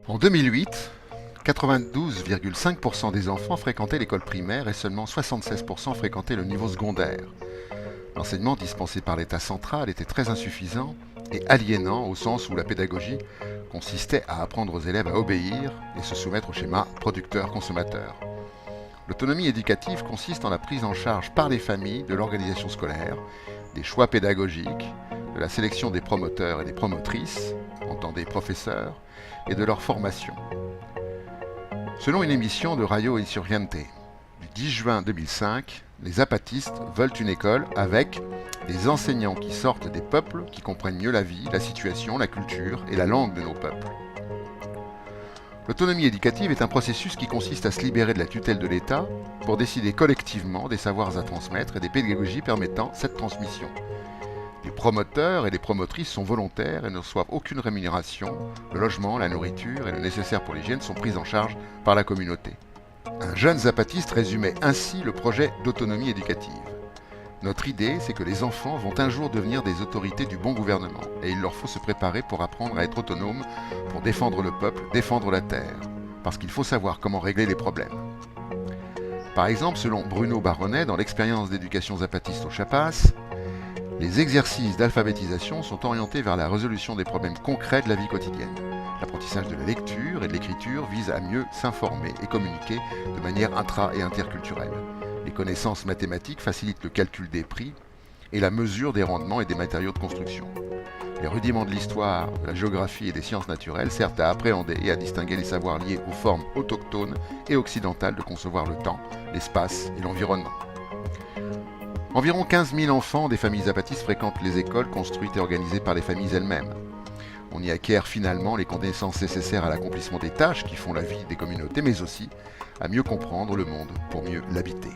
En 2008, 92,5% des enfants fréquentaient l'école primaire et seulement 76% fréquentaient le niveau secondaire. L'enseignement dispensé par l'État central était très insuffisant et aliénant au sens où la pédagogie consistait à apprendre aux élèves à obéir et se soumettre au schéma producteur-consommateur. L'autonomie éducative consiste en la prise en charge par les familles de l'organisation scolaire, des choix pédagogiques, de la sélection des promoteurs et des promotrices, entendez professeurs, et de leur formation. Selon une émission de Radio Insurgente du 10 juin 2005, les zapatistes veulent une école avec des enseignants qui sortent des peuples, qui comprennent mieux la vie, la situation, la culture et la langue de nos peuples. L'autonomie éducative est un processus qui consiste à se libérer de la tutelle de l'État pour décider collectivement des savoirs à transmettre et des pédagogies permettant cette transmission. Les promoteurs et les promotrices sont volontaires et ne reçoivent aucune rémunération. Le logement, la nourriture et le nécessaire pour l'hygiène sont pris en charge par la communauté. Un jeune zapatiste résumait ainsi le projet d'autonomie éducative. Notre idée, c'est que les enfants vont un jour devenir des autorités du bon gouvernement et il leur faut se préparer pour apprendre à être autonomes, pour défendre le peuple, défendre la terre, parce qu'il faut savoir comment régler les problèmes. Par exemple, selon Bruno Baronnet, dans l'expérience d'éducation zapatiste au Chapas, les exercices d'alphabétisation sont orientés vers la résolution des problèmes concrets de la vie quotidienne. L'apprentissage de la lecture et de l'écriture vise à mieux s'informer et communiquer de manière intra- et interculturelle. Les connaissances mathématiques facilitent le calcul des prix et la mesure des rendements et des matériaux de construction. Les rudiments de l'histoire, de la géographie et des sciences naturelles servent à appréhender et à distinguer les savoirs liés aux formes autochtones et occidentales de concevoir le temps, l'espace et l'environnement. Environ 15 000 enfants des familles zapatistes fréquentent les écoles construites et organisées par les familles elles-mêmes. On y acquiert finalement les connaissances nécessaires à l'accomplissement des tâches qui font la vie des communautés, mais aussi à mieux comprendre le monde pour mieux l'habiter.